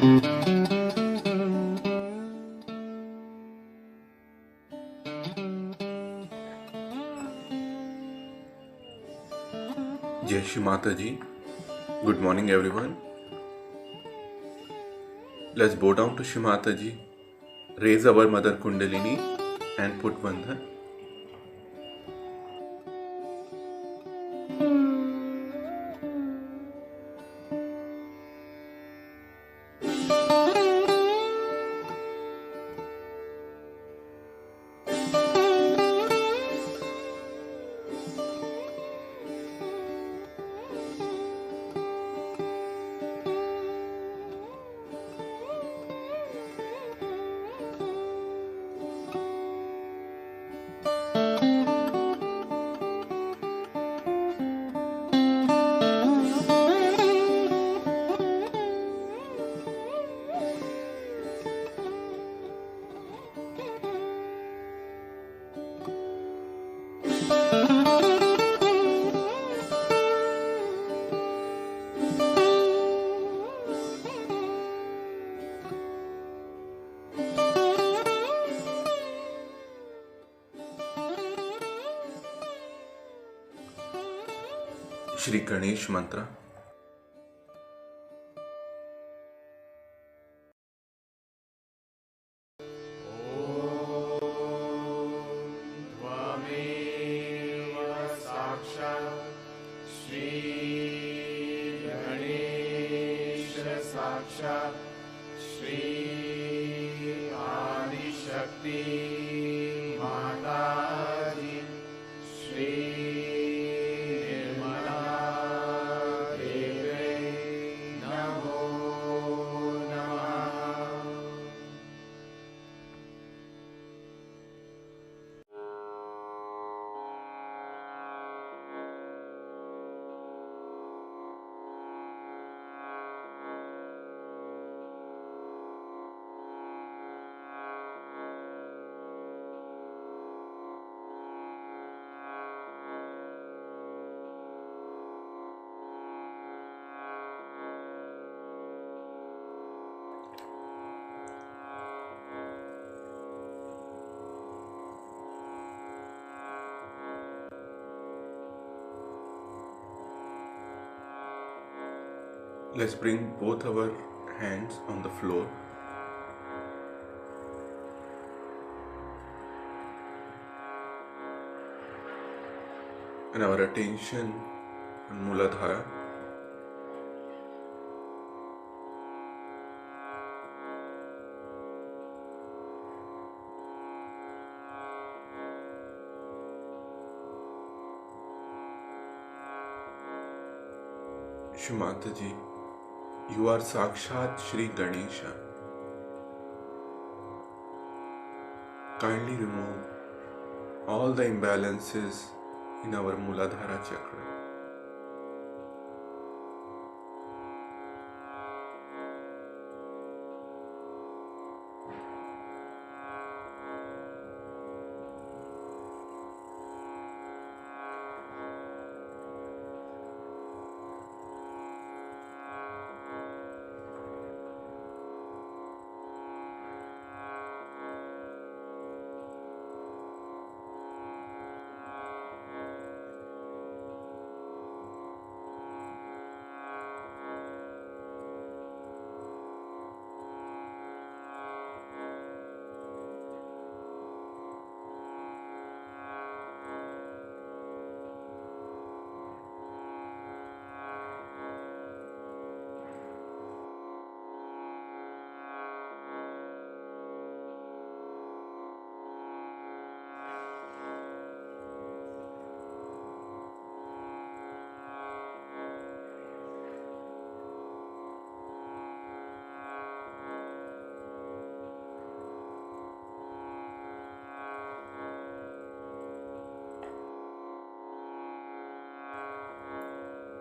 Jai Shri Mataji. Good morning, everyone. Let's bow down to Shri Mataji, raise our Mother Kundalini, and put Bandhan. Shri Ganesh Mantra. Let's bring both our hands on the floor. And our attention on Muladhara. Shri Mataji, you are Sakshat Shri Ganesha. Kindly remove all the imbalances in our Muladhara chakra.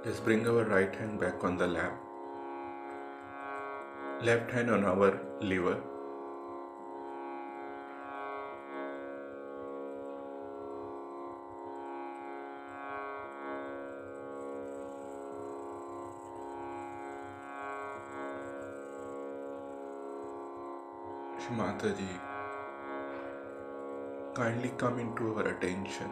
Let's bring our right hand back on the lap. Left hand on our liver. Shri Mataji, kindly come into our attention.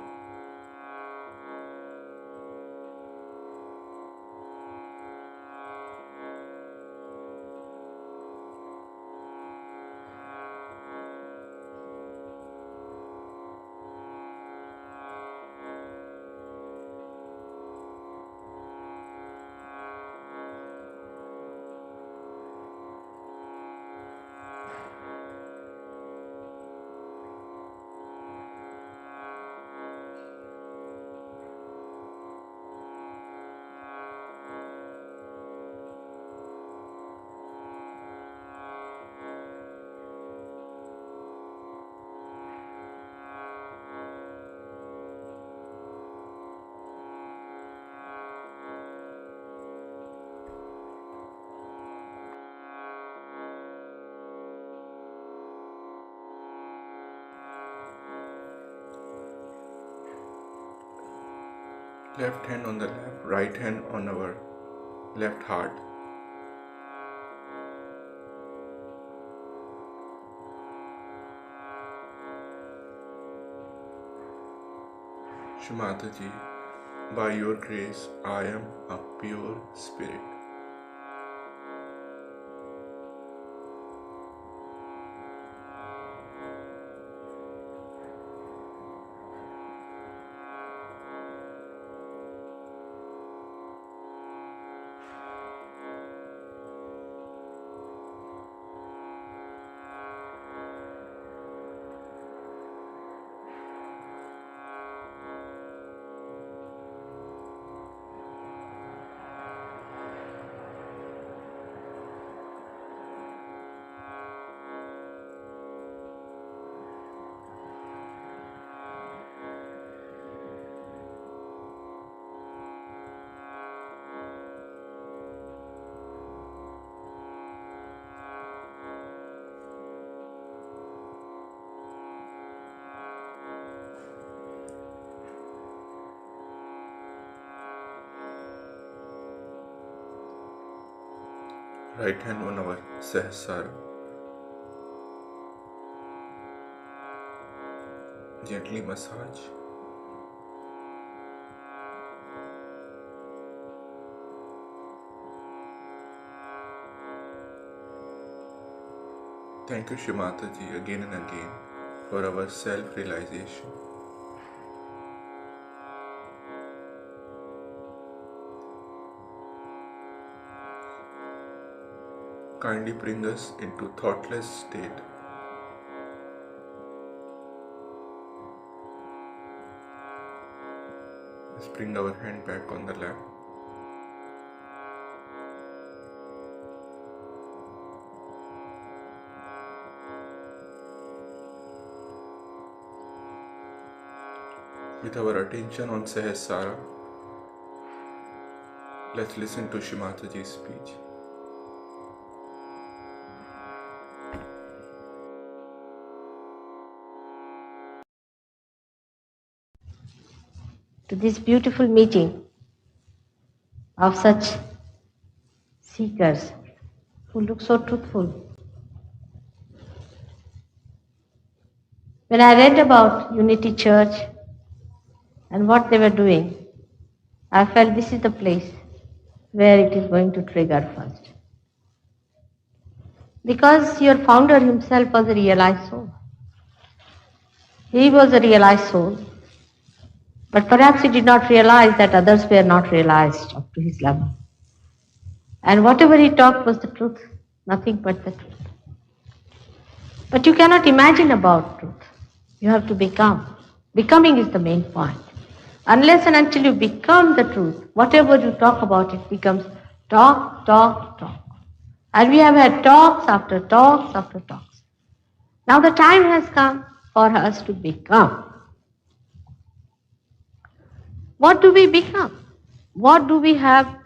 Left hand on the lap, right hand on our left heart. Shri Mataji, by your grace, I am a pure spirit. Right hand on our Sahasrara. Gently massage. Thank you, Shri Mataji, again and again for our self-realization. Kindly bring us into thoughtless state. Let's bring our hand back on the lap. With our attention on Sahasrara, let's listen to Shri Mataji's speech. To this beautiful meeting of such seekers who look so truthful. When I read about Unity Church and what they were doing, I felt this is the place where it is going to trigger first. Because your founder himself was a realized soul. He was a realized soul. But perhaps he did not realize that others were not realized up to his level. And whatever he talked was the truth, nothing but the truth. But you cannot imagine about truth. You have to become. Becoming is the main point. Unless and until you become the truth, whatever you talk about, it becomes talk, talk, talk. And we have had talks after talks after talks. Now the time has come for us to become. What do we become? What do we have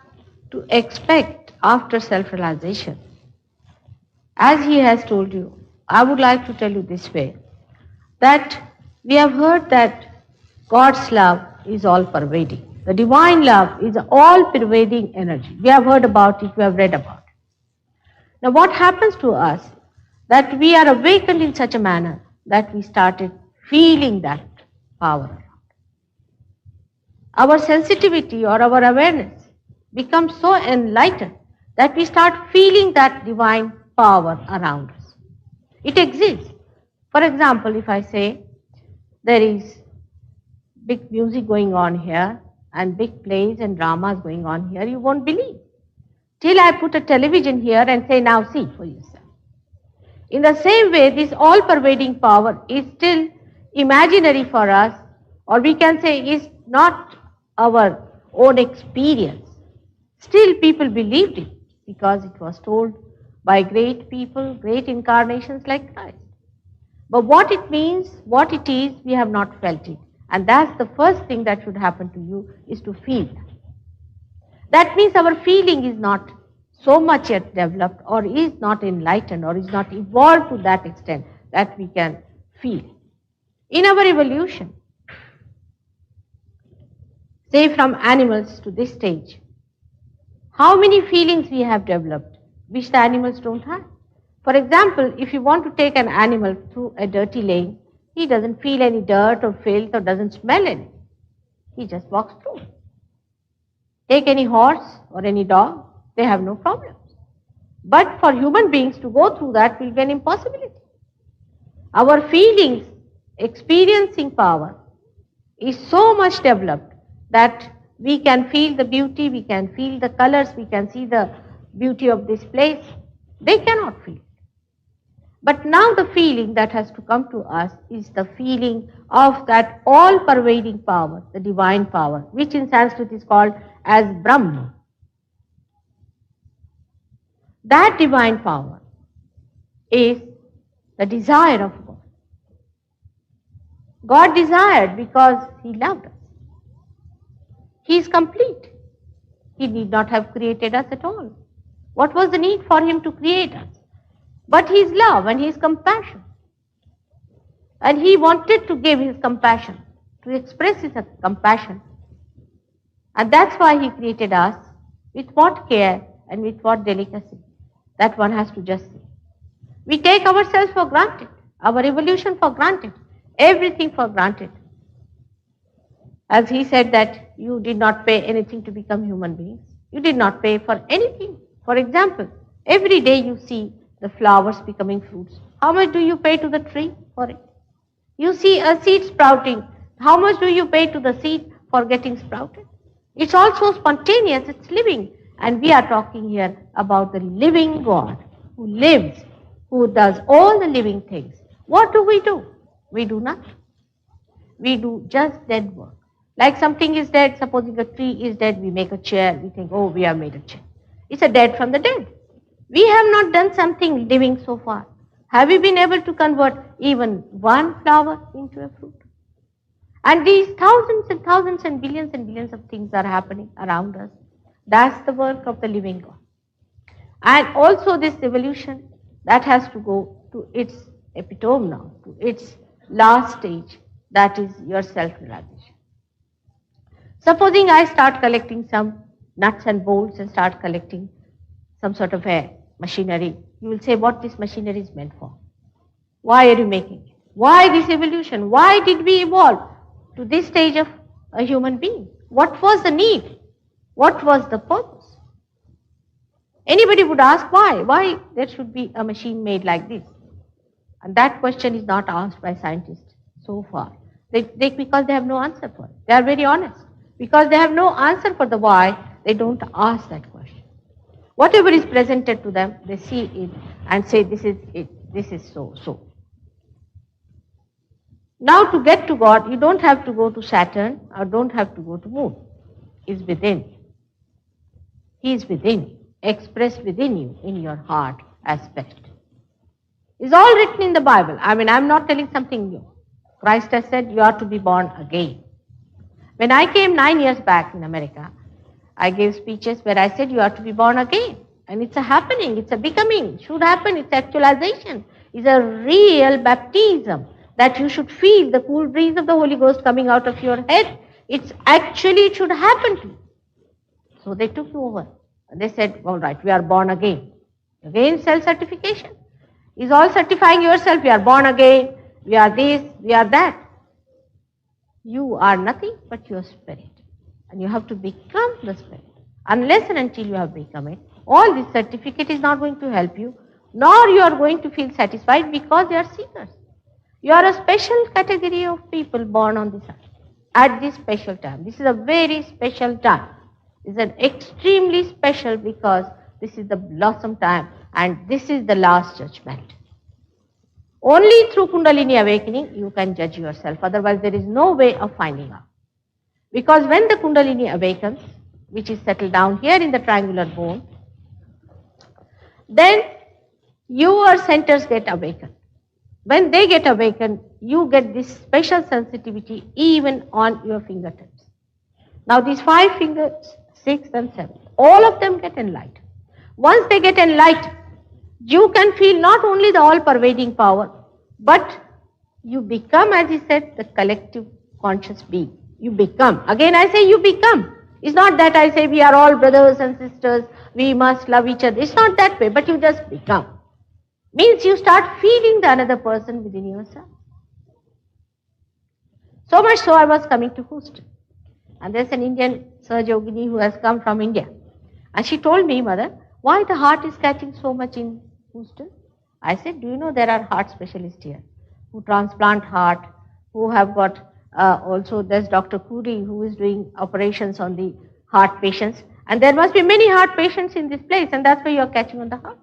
to expect after self-realization? As he has told you, I would like to tell you this way, that we have heard that God's love is all-pervading. The divine love is all-pervading energy. We have heard about it, we have read about it. Now what happens to us that we are awakened in such a manner that we started feeling that power. Our sensitivity or our awareness becomes so enlightened that we start feeling that divine power around us. It exists. For example, if I say there is big music going on here and big plays and dramas going on here, you won't believe. Till I put a television here and say, now see for yourself. In the same way, this all-pervading power is still imaginary for us, or we can say is not our own experience. Still people believed it because it was told by great people, great incarnations like Christ. But what it means, what it is, we have not felt it. And that's the first thing that should happen to you, is to feel that. That means our feeling is not so much yet developed, or is not enlightened, or is not evolved to that extent that we can feel. In our evolution, say from animals to this stage, how many feelings we have developed which the animals don't have? For example, if you want to take an animal through a dirty lane, he doesn't feel any dirt or filth or doesn't smell anything. He just walks through. Take any horse or any dog, they have no problems. But for human beings to go through that will be an impossibility. Our feelings, experiencing power is so much developed that we can feel the beauty, we can feel the colors, we can see the beauty of this place. They cannot feel. But now the feeling that has to come to us is the feeling of that all-pervading power, the divine power, which in Sanskrit is called as Brahma. That divine power is the desire of God. God desired because He loved us. He is complete. He need not have created us at all. What was the need for Him to create us? But His love and His compassion. And He wanted to give His compassion, to express His compassion. And that's why He created us with what care and with what delicacy. That one has to just see. We take ourselves for granted, our evolution for granted, everything for granted. As He said that you did not pay anything to become human beings. You did not pay for anything. For example, every day you see the flowers becoming fruits. How much do you pay to the tree for it? You see a seed sprouting. How much do you pay to the seed for getting sprouted? It's also spontaneous, it's living. And we are talking here about the living God who lives, who does all the living things. What do? We do nothing. We do just dead work. Like something is dead, supposing a tree is dead, we make a chair, we think, oh, we have made a chair. It's a dead from the dead. We have not done something living so far. Have we been able to convert even one flower into a fruit? And these thousands and billions of things are happening around us. That's the work of the living God. And also this evolution that has to go to its epitome now, to its last stage, that is your self-realization. Supposing I start collecting some nuts and bolts and start collecting some sort of a machinery, you will say what this machinery is meant for. Why are you making it? Why this evolution? Why did we evolve to this stage of a human being? What was the need? What was the purpose? Anybody would ask why? Why there should be a machine made like this? And that question is not asked by scientists so far. Because they have no answer for it. They are very honest. Because they have no answer for the why, they don't ask that question. Whatever is presented to them, they see it and say this is it, this is so. Now to get to God, you don't have to go to Saturn or don't have to go to moon. He's within. He is within you, expressed within you in your heart aspect. It's all written in the Bible. I'm not telling something new. Christ has said you are to be born again. When I came 9 years back in America, I gave speeches where I said you are to be born again. And it's a happening, it's a becoming, should happen, it's actualization. It's a real baptism that you should feel the cool breeze of the Holy Ghost coming out of your head. It should happen to you. So they took you over. And they said, all right, we are born again. Again, self-certification. Is all certifying yourself, we are born again, we are this, we are that. You are nothing but your spirit. And you have to become the spirit. Unless and until you have become it, all this certificate is not going to help you, nor you are going to feel satisfied because you are seekers. You are a special category of people born on this earth at this special time. This is a very special time. It's an extremely special because this is the blossom time and this is the last judgment. Only through Kundalini awakening you can judge yourself. Otherwise there is no way of finding out. Because when the Kundalini awakens, which is settled down here in the triangular bone, then your centers get awakened. When they get awakened, you get this special sensitivity even on your fingertips. Now these 5 fingers, 6 and 7, all of them get enlightened. Once they get enlightened, you can feel not only the all-pervading power, but you become, as he said, the collective conscious being. You become. Again I say you become. It's not that I say we are all brothers and sisters, we must love each other. It's not that way, but you just become. Means you start feeling the another person within yourself. So much so I was coming to Houston. And there's an Indian Sahaj Yogini who has come from India. And she told me, Mother, why the heart is catching so much in Houston? I said, do you know there are heart specialists here who transplant heart, who have got also there's Dr. Kuri who is doing operations on the heart patients. And there must be many heart patients in this place and that's why you are catching on the heart.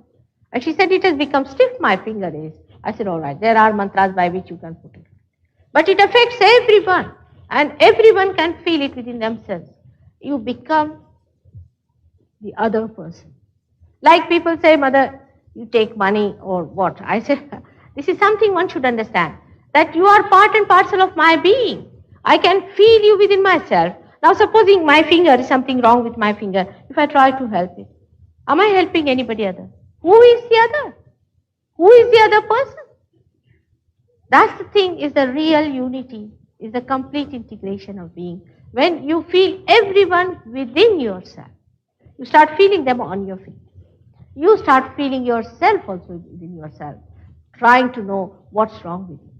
And she said, it has become stiff, my finger is. I said, all right, there are mantras by which you can put it. But it affects everyone and everyone can feel it within themselves. You become the other person. Like people say, Mother, you take money or what? I say, this is something one should understand. That you are part and parcel of my being. I can feel you within myself. Now supposing my finger is something wrong with my finger, if I try to help it, am I helping anybody other? Who is the other? Who is the other person? That's the thing, is the real unity, is the complete integration of being. When you feel everyone within yourself, you start feeling them on your feet. You start feeling yourself also within yourself, trying to know what's wrong with you.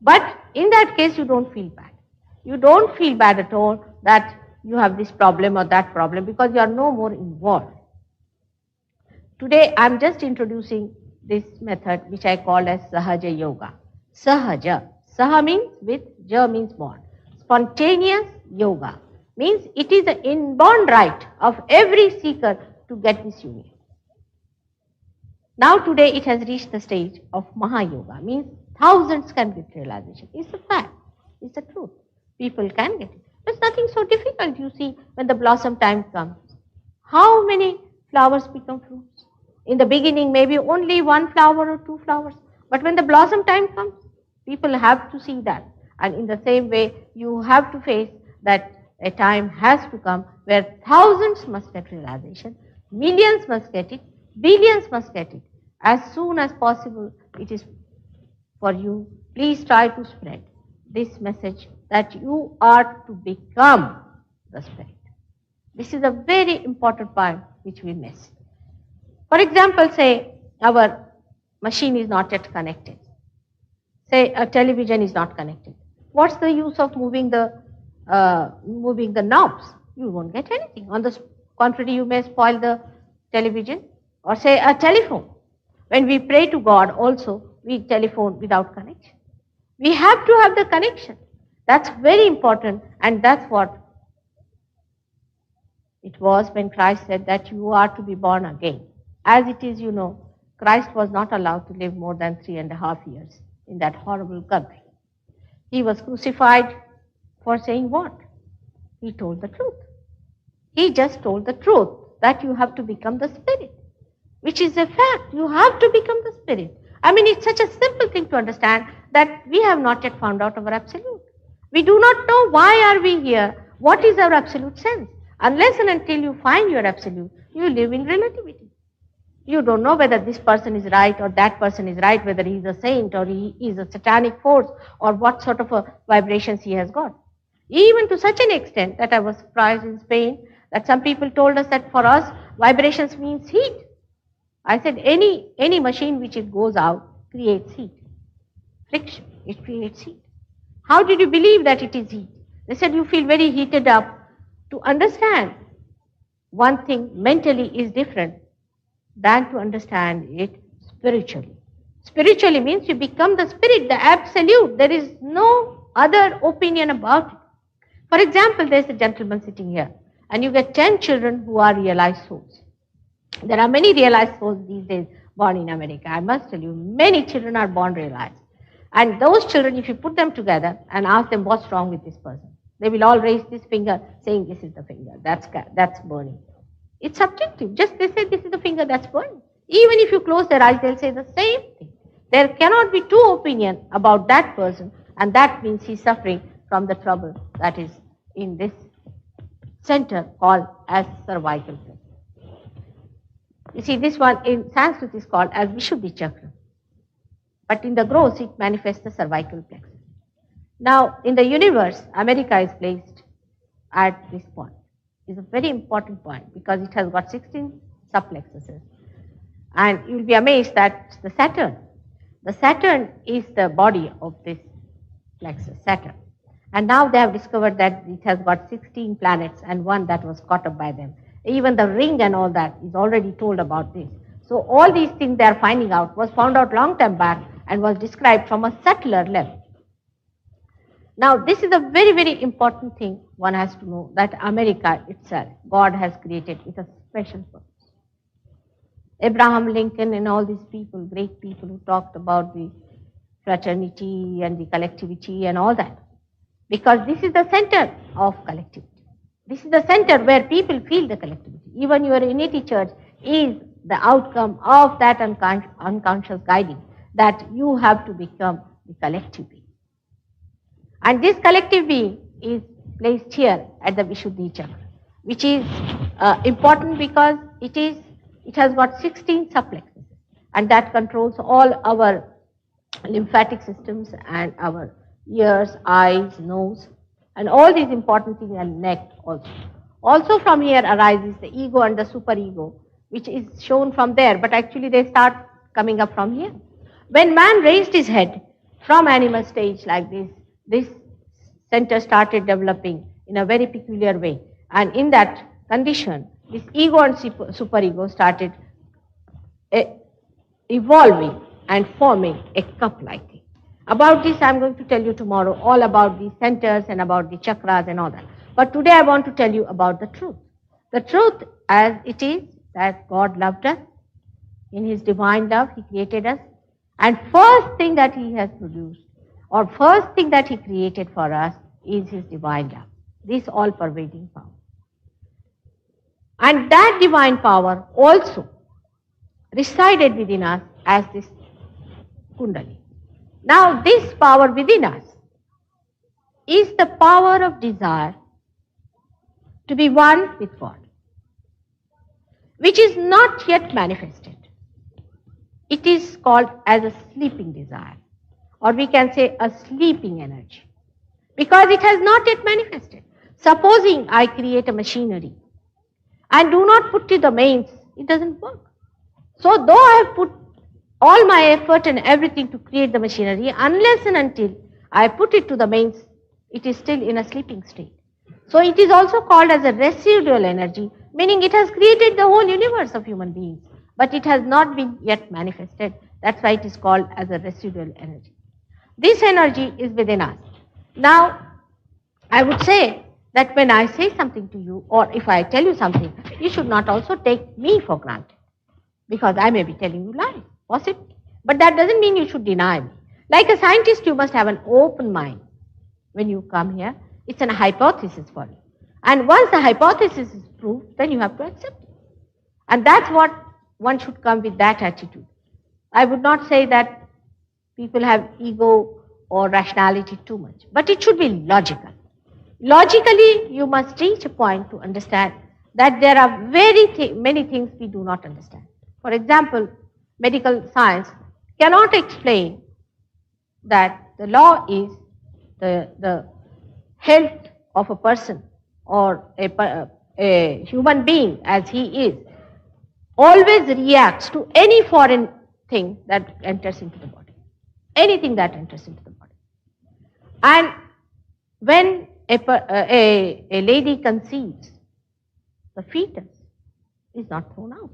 But in that case, you don't feel bad. You don't feel bad at all that you have this problem or that problem because you are no more involved. Today, I am just introducing this method which I call as Sahaja Yoga. Sahaja. Saha means with, Ja means born. Spontaneous yoga means it is an inborn right of every seeker to get this union. Now today it has reached the stage of Mahayoga, means thousands can get realization. It's a fact. It's the truth. People can get it. There's nothing so difficult, you see, when the blossom time comes. How many flowers become fruits? In the beginning, maybe only 1 flower or 2 flowers. But when the blossom time comes, people have to see that. And in the same way, you have to face that a time has to come where thousands must get realization, millions must get it, billions must get it. As soon as possible, it is for you. Please try to spread this message that you are to become the Spirit. This is a very important point which we miss. For example, say our machine is not yet connected. Say a television is not connected. What's the use of moving the knobs? You won't get anything. On the contrary, you may spoil the television. Or say a telephone. When we pray to God also, we telephone without connection. We have to have the connection. That's very important, and that's what it was when Christ said that you are to be born again. As it is, you know, Christ was not allowed to live more than 3.5 years in that horrible country. He was crucified for saying what? He told the truth. He just told the truth that you have to become the Spirit, which is a fact. You have to become the Spirit. I mean, it's such a simple thing to understand that we have not yet found out our absolute. We do not know why are we here, what is our absolute sense. Unless and until you find your absolute, you live in relativity. You don't know whether this person is right or that person is right, whether he is a saint or he is a satanic force or what sort of vibrations he has got. Even to such an extent that I was surprised in Spain that some people told us that for us, vibrations means heat. I said any machine which it goes out creates heat. Friction, it creates heat. How did you believe that it is heat? They said you feel very heated up. To understand one thing mentally is different than to understand it spiritually. Spiritually means you become the spirit, the absolute. There is no other opinion about it. For example, there is a gentleman sitting here and you get 10 children who are realized souls. There are many realized souls these days born in America. I must tell you, many children are born realized. And those children, if you put them together and ask them what's wrong with this person, they will all raise this finger saying this is the finger, that's burning. It's subjective. Just they say this is the finger that's burning. Even if you close their eyes, they'll say the same thing. There cannot be two opinions about that person, and that means he's suffering from the trouble that is in this center called as cervical plexus. You see, this one in Sanskrit is called as Vishuddhi Chakra. But in the gross, it manifests the cervical plexus. Now, in the universe, America is placed at this point. It's a very important point because it has got 16 subplexuses. And you will be amazed that the Saturn is the body of this plexus, Saturn. And now they have discovered that it has got 16 planets and one that was caught up by them. Even the ring and all that is already told about this. So all these things they are finding out was found out long time back and was described from a subtler level. Now this is a very, very important thing one has to know, that America itself, God has created with a special purpose. Abraham Lincoln and all these people, great people who talked about the fraternity and the collectivity and all that. Because this is the center of collectivity. This is the center where people feel the collectivity. Even your unity church is the outcome of that unconscious guiding, that you have to become the collective being. And this collective being is placed here at the Vishuddhi Chakra, which is important because it has got 16 subplexuses, and that controls all our lymphatic systems and our ears, eyes, nose, and all these important things, and neck also. Also from here arises the ego and the superego, which is shown from there, but actually they start coming up from here. When man raised his head from animal stage like this center started developing in a very peculiar way. And in that condition, this ego and superego started evolving and forming a cup-like thing. About this, I'm going to tell you tomorrow all about the centers and about the chakras and all that. But today I want to tell you about the truth. The truth as it is that God loved us. In His divine love, He created us. And first thing that He has produced, or first thing that He created for us, is His divine love. This all-pervading power. And that divine power also resided within us as this Kundalini. Now this power within us is the power of desire to be one with God, which is not yet manifested. It is called as a sleeping desire, or we can say a sleeping energy, because it has not yet manifested. Supposing I create a machinery and do not put to the mains, it doesn't work. So though I have put all my effort and everything to create the machinery, unless and until I put it to the mains, it is still in a sleeping state. So it is also called as a residual energy, meaning it has created the whole universe of human beings, but it has not been yet manifested. That's why it is called as a residual energy. This energy is within us. Now, I would say that when I say something to you, or if I tell you something, you should not also take me for granted, because I may be telling you lies, possibly. But that doesn't mean you should deny me. Like a scientist, you must have an open mind. When you come here, it's a hypothesis for you. And once the hypothesis is proved, then you have to accept it. And that's what one should come with, that attitude. I would not say that people have ego or rationality too much, but it should be logical. Logically, you must reach a point to understand that there are many things we do not understand. For example, medical science cannot explain that the law is the health of a person or a human being as he is always reacts to any foreign thing that enters into the body. Anything that enters into the body. And when a lady conceives, the fetus is not thrown out.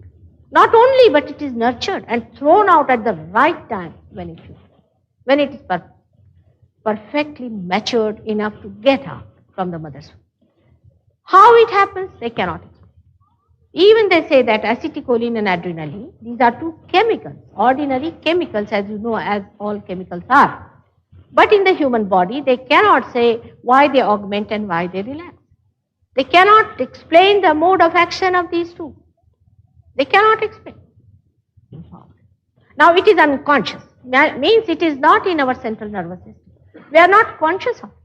Not only, but it is nurtured and thrown out at the right time when it is perfectly matured enough to get out from the mother's womb. How it happens, they cannot explain. Even they say that acetylcholine and adrenaline, these are two chemicals, ordinary chemicals, as you know, as all chemicals are. But in the human body, they cannot say why they augment and why they relax. They cannot explain the mode of action of these two. They cannot explain. Now it is unconscious. That means it is not in our central nervous system. We are not conscious of it.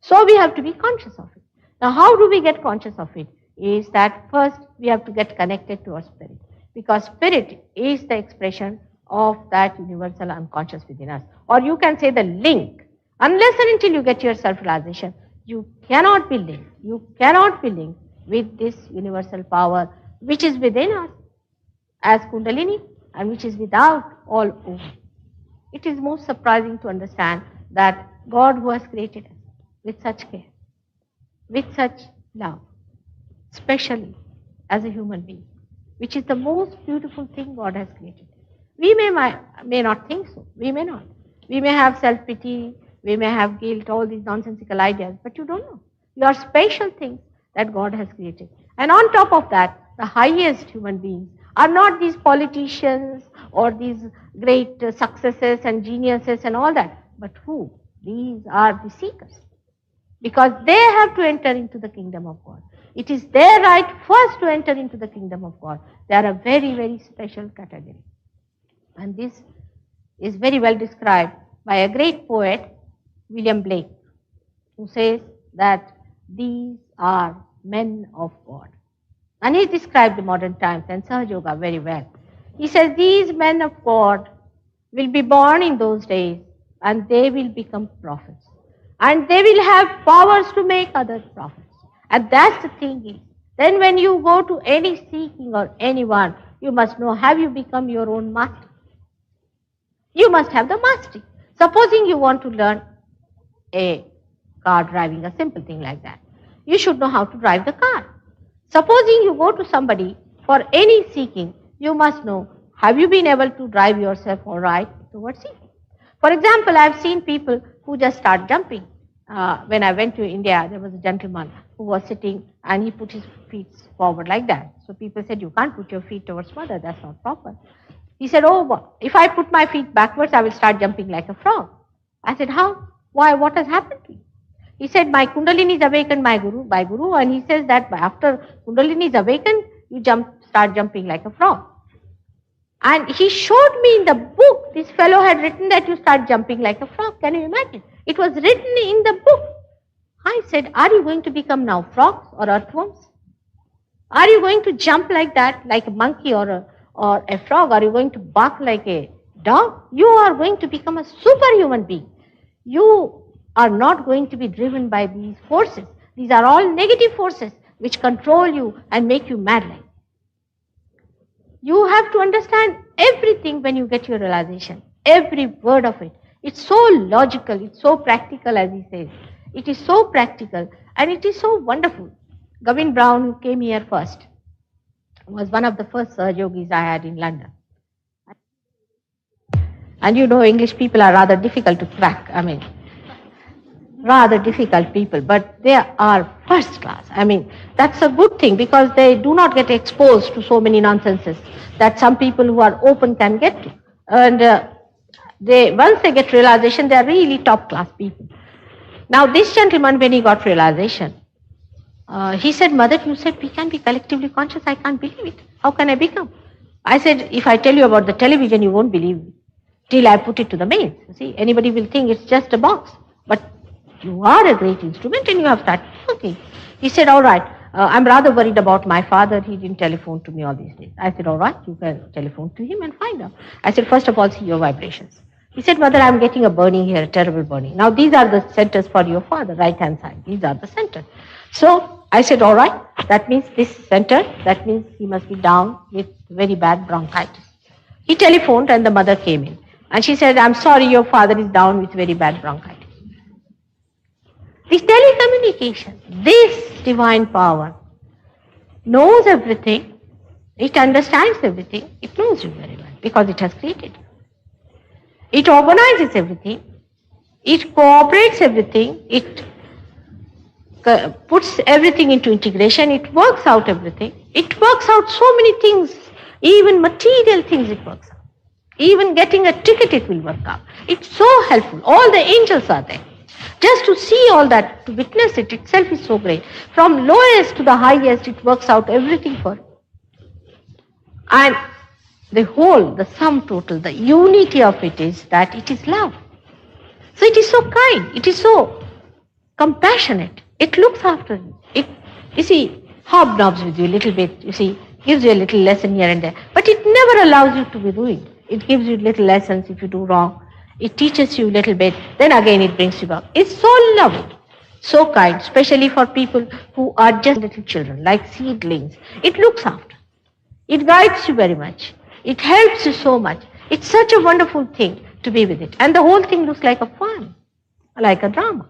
So we have to be conscious of it. Now how do we get conscious of it? Is that first we have to get connected to our spirit. Because spirit is the expression of that universal unconscious within us. Or you can say the link. Unless and until you get your self-realization, you cannot be linked. You cannot be linked with this universal power which is within us as Kundalini and which is without all over. It is most surprising to understand that God who has created us with such care, with such love, especially as a human being, which is the most beautiful thing God has created. We may not think so. We may not. We may have self-pity, we may have guilt, all these nonsensical ideas, but you don't know. You are special things that God has created. And on top of that, the highest human beings are not these politicians or these great successes and geniuses and all that, but who? These are the seekers. Because they have to enter into the kingdom of God. It is their right first to enter into the kingdom of God. They are a very, very special category. And this is very well described by a great poet, William Blake, who says that these are men of God. And he described the modern times and Sahaja Yoga very well. He says these men of God will be born in those days and they will become prophets. And they will have powers to make other prophets. And that's the thing. Then when you go to any seeking or anyone, you must know, have you become your own master? You must have the mastery. Supposing you want to learn a car driving, a simple thing like that, you should know how to drive the car. Supposing you go to somebody for any seeking, you must know, have you been able to drive yourself all right towards seeking? For example, I have seen people who just start jumping. When I went to India, there was a gentleman who was sitting and he put his feet forward like that. So people said, you can't put your feet towards mother, that's not proper. He said, oh, if I put my feet backwards, I will start jumping like a frog. I said, how? Why? What has happened to you? He said, my Kundalini is awakened by Guru, and he says that after Kundalini is awakened, you start jumping like a frog. And he showed me in the book, this fellow had written that you start jumping like a frog. Can you imagine? It was written in the book. I said, are you going to become now frogs or earthworms? Are you going to jump like that, like a monkey or a frog? Are you going to bark like a dog? You are going to become a superhuman being. You are not going to be driven by these forces. These are all negative forces which control you and make you mad like. You have to understand everything when you get your realization. Every word of it. It's so logical, it's so practical, as he says. It is so practical and it is so wonderful. Gavin Brown, who came here first, was one of the first yogis I had in London. And you know, English people are rather difficult to crack. Rather difficult people, but they are first class. That's a good thing because they do not get exposed to so many nonsenses that some people who are open can get to. And once they get realization, they are really top class people. Now this gentleman, when he got realization, he said, Mother, you said we can be collectively conscious. I can't believe it. How can I become? I said, if I tell you about the television, you won't believe me till I put it to the mains. See, anybody will think it's just a box. But you are a great instrument and you have started working. He said, all right, I'm rather worried about my father. He didn't telephone to me all these days. I said, all right, you can telephone to him and find out. I said, first of all, see your vibrations. He said, Mother, I'm getting a burning here, a terrible burning. Now, these are the centers for your father, right-hand side. These are the centers. So, I said, all right, that means this center, that means he must be down with very bad bronchitis. He telephoned and the mother came in. And she said, I'm sorry, your father is down with very bad bronchitis. This telecommunication, this divine power knows everything, it understands everything, it knows you very well because it has created you. It organizes everything, it cooperates everything, it puts everything into integration, it works out everything. It works out so many things, even material things it works out. Even getting a ticket it will work out. It's so helpful. All the angels are there. Just to see all that, to witness it itself is so great. From lowest to the highest, it works out everything for you. And the whole, the sum total, the unity of it is that it is love. So it is so kind, it is so compassionate. It looks after you. It, you see, hobnobs with you a little bit, you see, gives you a little lesson here and there. But it never allows you to be ruined. It gives you little lessons if you do wrong. It teaches you a little bit, then again it brings you back. It's so loving, so kind, especially for people who are just little children, like seedlings. It looks after. It guides you very much. It helps you so much. It's such a wonderful thing to be with it. And the whole thing looks like a fun, like a drama.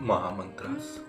Mahamantras.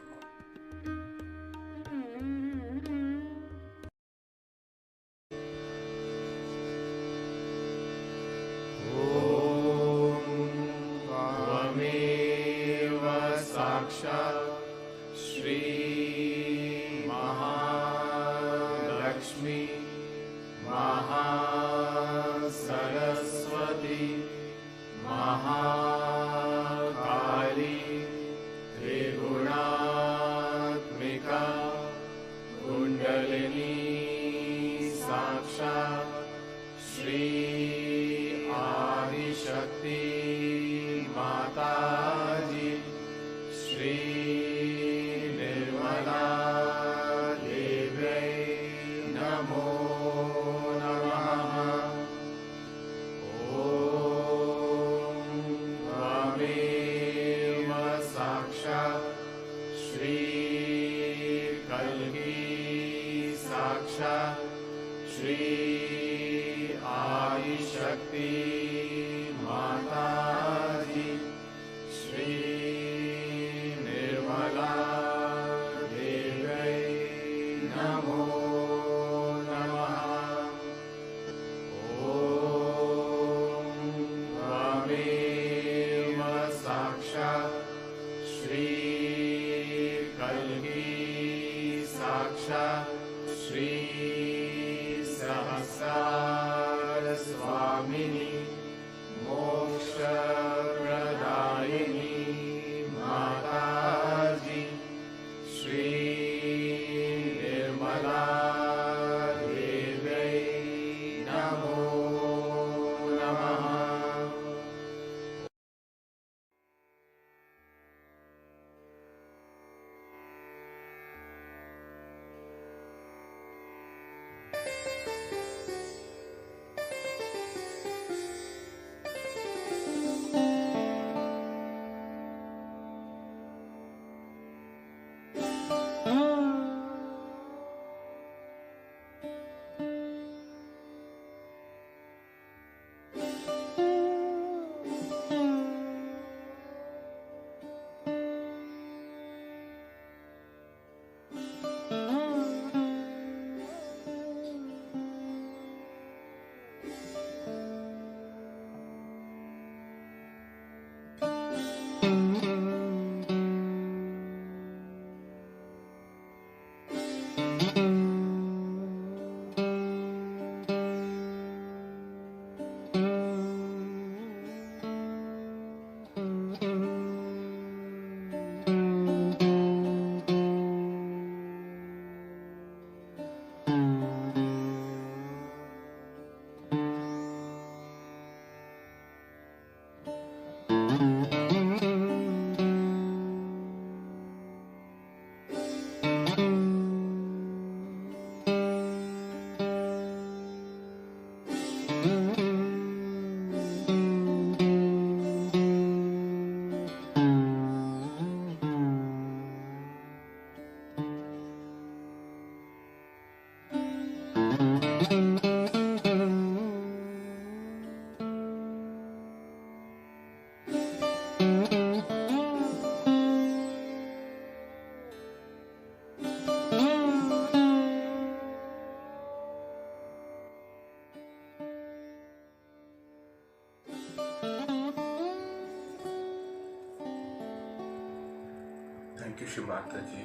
Thank you, Shimata ji,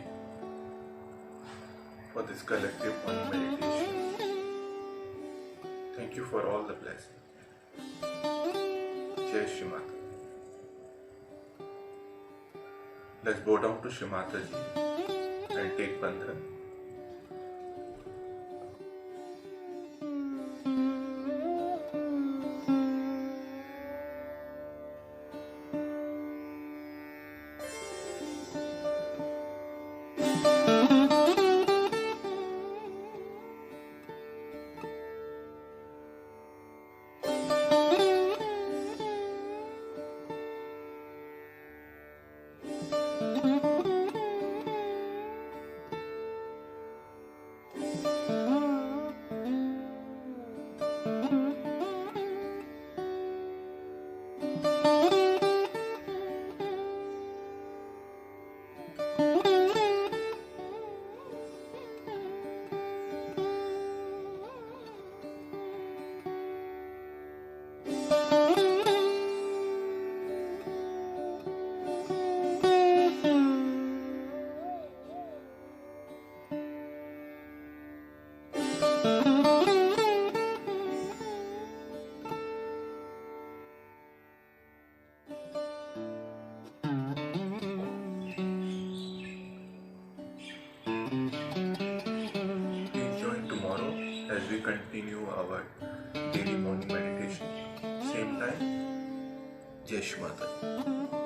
for this collective one meditation. Thank you for all the blessings. Jai Shimata. Let's bow down to Shimata ji and take Bandhan. continue our daily morning meditation. Same time. Jai Shri Mata.